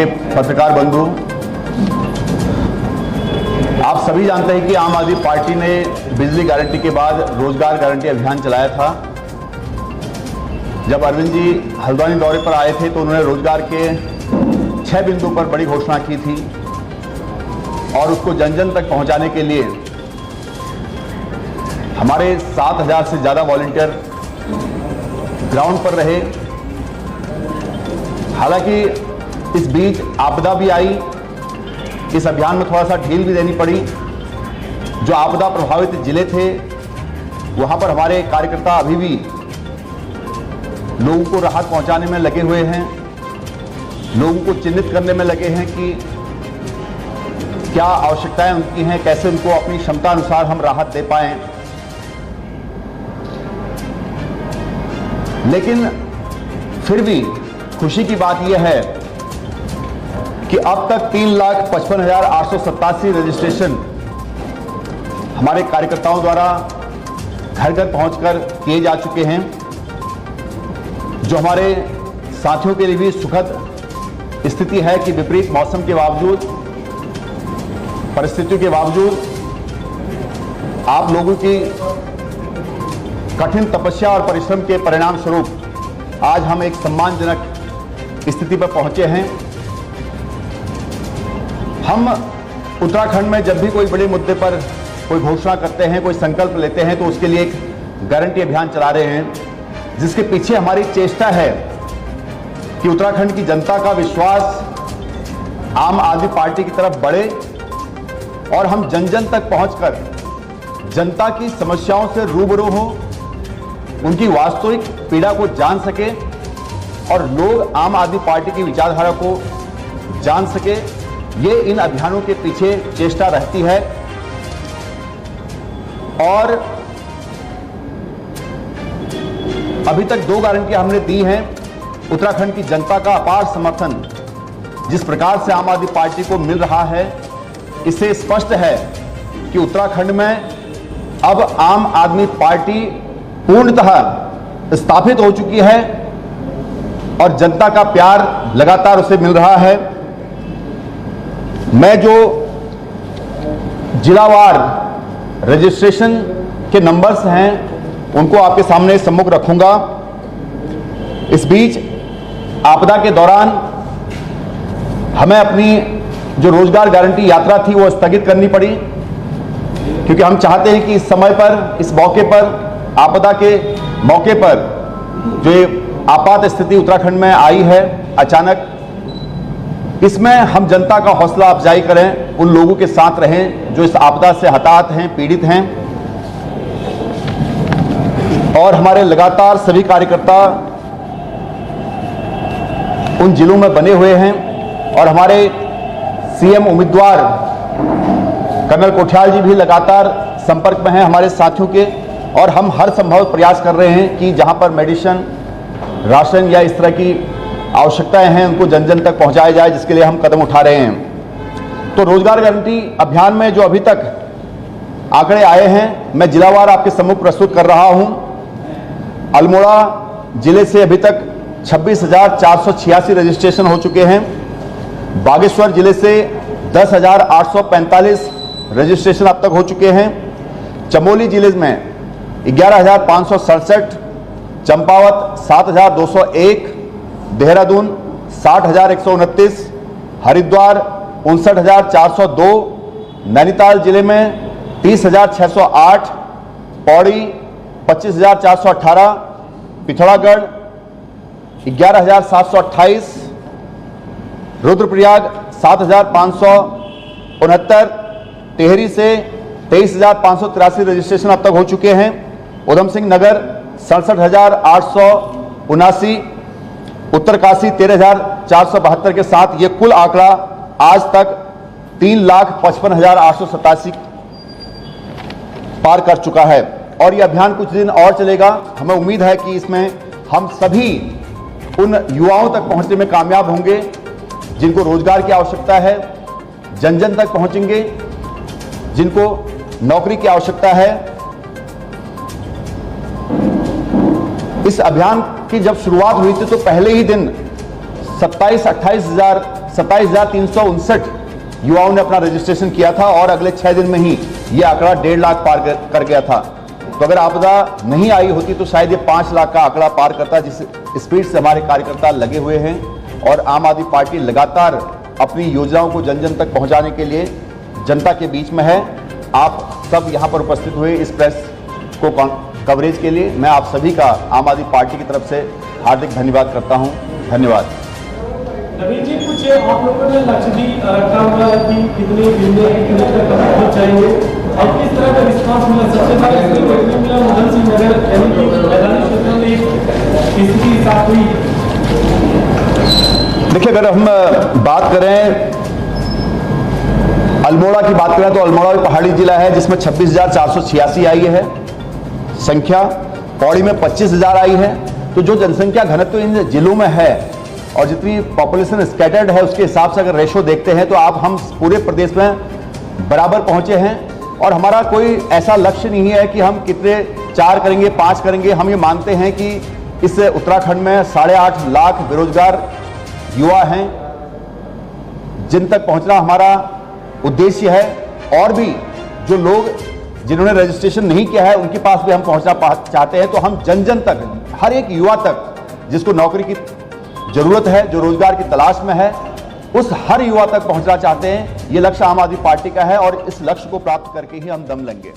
पत्रकार बंधु, आप सभी जानते हैं कि आम आदमी पार्टी ने बिजली गारंटी के बाद रोजगार गारंटी अभियान चलाया था। जब अरविंद जी हल्द्वानी दौरे पर आए थे तो उन्होंने रोजगार के 6 बिंदु पर बड़ी घोषणा की थी और उसको जन जन तक पहुंचाने के लिए हमारे 7,000 से ज़्यादा वॉलंटियर ग्राउंड पर रहे। हालांकि इस बीच आपदा भी आई, इस अभियान में थोड़ा सा ढील भी देनी पड़ी। जो आपदा प्रभावित जिले थे वहां पर हमारे कार्यकर्ता अभी भी लोगों को राहत पहुंचाने में लगे हुए हैं, लोगों को चिन्हित करने में लगे हैं कि क्या आवश्यकताएं उनकी हैं, कैसे उनको अपनी क्षमता अनुसार हम राहत दे पाएं। लेकिन फिर भी खुशी की बात यह है कि अब तक 3,55,887 रजिस्ट्रेशन हमारे कार्यकर्ताओं द्वारा घर घर पहुंचकर किए जा चुके हैं, जो हमारे साथियों के लिए भी सुखद स्थिति है कि विपरीत मौसम के बावजूद, परिस्थितियों के बावजूद, आप लोगों की कठिन तपस्या और परिश्रम के परिणाम स्वरूप आज हम एक सम्मानजनक स्थिति पर पहुंचे हैं। हम उत्तराखंड में जब भी कोई बड़े मुद्दे पर कोई घोषणा करते हैं, कोई संकल्प लेते हैं, तो उसके लिए एक गारंटी अभियान चला रहे हैं, जिसके पीछे हमारी चेष्टा है कि उत्तराखंड की जनता का विश्वास आम आदमी पार्टी की तरफ बढ़े और हम जन जन तक पहुंचकर जनता की समस्याओं से रूबरू हो, उनकी वास्तविक पीड़ा को जान सके और लोग आम आदमी पार्टी की विचारधारा को जान सके। ये इन अभियानों के पीछे चेष्टा रहती है। और अभी तक 2 गारंटियां हमने दी हैं। उत्तराखंड की जनता का अपार समर्थन जिस प्रकार से आम आदमी पार्टी को मिल रहा है, इससे स्पष्ट है कि उत्तराखंड में अब आम आदमी पार्टी पूर्णतः स्थापित हो चुकी है और जनता का प्यार लगातार उसे मिल रहा है। मैं जो जिलावार रजिस्ट्रेशन के नंबर्स हैं उनको आपके सामने सम्मुख रखूंगा। इस बीच आपदा के दौरान हमें अपनी जो रोजगार गारंटी यात्रा थी वो स्थगित करनी पड़ी, क्योंकि हम चाहते हैं कि इस समय पर, इस मौके पर, आपदा के मौके पर जो आपात स्थिति उत्तराखंड में आई है अचानक, इसमें हम जनता का हौसला अफजाई करें, उन लोगों के साथ रहें जो इस आपदा से हताहत हैं, पीड़ित हैं। और हमारे लगातार सभी कार्यकर्ता उन जिलों में बने हुए हैं और हमारे सीएम उम्मीदवार कर्नल कोठियाल जी भी लगातार संपर्क में हैं हमारे साथियों के, और हम हर संभव प्रयास कर रहे हैं कि जहां पर मेडिसिन, राशन या इस तरह की आवश्यकताएं हैं उनको जन जन तक पहुंचाया जाए, जिसके लिए हम कदम उठा रहे हैं। तो रोजगार गारंटी अभियान में जो अभी तक आंकड़े आए हैं मैं जिलावार आपके सम्मुख प्रस्तुत कर रहा हूं। अल्मोड़ा जिले से अभी तक 26,486 रजिस्ट्रेशन हो चुके हैं। बागेश्वर जिले से 10,845 रजिस्ट्रेशन अब तक हो चुके हैं। चमोली जिले में 11,567, चंपावत 7,201, देहरादून 60,129, हरिद्वार 59,402, नैनीताल जिले में 30,608, पौड़ी 25,418, पिथौरागढ़ 11,728, रुद्रप्रयाग 7,569, टिहरी से 23,583 रजिस्ट्रेशन अब तक हो चुके हैं। उधम सिंह नगर 67,879, उत्तरकाशी 13,472 के साथ ये कुल आंकड़ा आज तक 3,55,887 पार कर चुका है। और ये अभियान कुछ दिन और चलेगा। हमें उम्मीद है कि इसमें हम सभी उन युवाओं तक पहुंचने में कामयाब होंगे जिनको रोजगार की आवश्यकता है, जन जन तक पहुंचेंगे जिनको नौकरी की आवश्यकता है। इस अभियान की जब शुरुआत हुई थी तो पहले ही दिन 27-28 हज़ार 27,359 युवाओं ने अपना रजिस्ट्रेशन किया था और अगले 6 दिन में ही ये आंकड़ा 1.5 लाख पार कर गया था। तो अगर आपदा नहीं आई होती तो शायद ये 5 लाख का आंकड़ा पार करता। जिस स्पीड से हमारे कार्यकर्ता लगे हुए हैं और आम आदमी पार्टी लगातार अपनी योजनाओं को जन जन तक पहुंचाने के लिए जनता के बीच में है। आप सब यहां पर उपस्थित हुए इस प्रेस को कवरेज के लिए मैं आप सभी का आम आदमी पार्टी की तरफ से हार्दिक धन्यवाद करता हूं। धन्यवाद। नवीन जी, कुछ आप लोगों ने लक्ष्य भी रखा हुआ है कि कितने दिन में कितने तक पहुंच जाएंगे और किस तरह का रिस्पांस मिला? सबसे पहले इसमें देखने मिला उधम सिंह नगर यानी कि मैदानी क्षेत्रों में स्थिति साफ हुई। देखिए, अगर हम बात करें अल्मोड़ा की बात करें तो अल्मोड़ा भी पहाड़ी जिला है जिसमें 26,486 आई है संख्या। पौड़ी में 25,000 आई है। तो जो जनसंख्या घनत्व इन जिलों में है और जितनी पॉपुलेशन स्कैटर्ड है उसके हिसाब से अगर रेशो देखते हैं तो हम पूरे प्रदेश में बराबर पहुंचे हैं। और हमारा कोई ऐसा लक्ष्य नहीं है कि हम कितने 4 करेंगे 5 करेंगे। हम ये मानते हैं कि इस उत्तराखंड में 8.5 लाख बेरोजगार युवा हैं जिन तक पहुंचना हमारा उद्देश्य है। और भी जो लोग जिन्होंने रजिस्ट्रेशन नहीं किया है उनके पास भी हम पहुंचना चाहते हैं। तो हम जन जन तक, हर एक युवा तक जिसको नौकरी की जरूरत है, जो रोजगार की तलाश में है, उस हर युवा तक पहुंचना चाहते हैं। ये लक्ष्य आम आदमी पार्टी का है और इस लक्ष्य को प्राप्त करके ही हम दम लेंगे।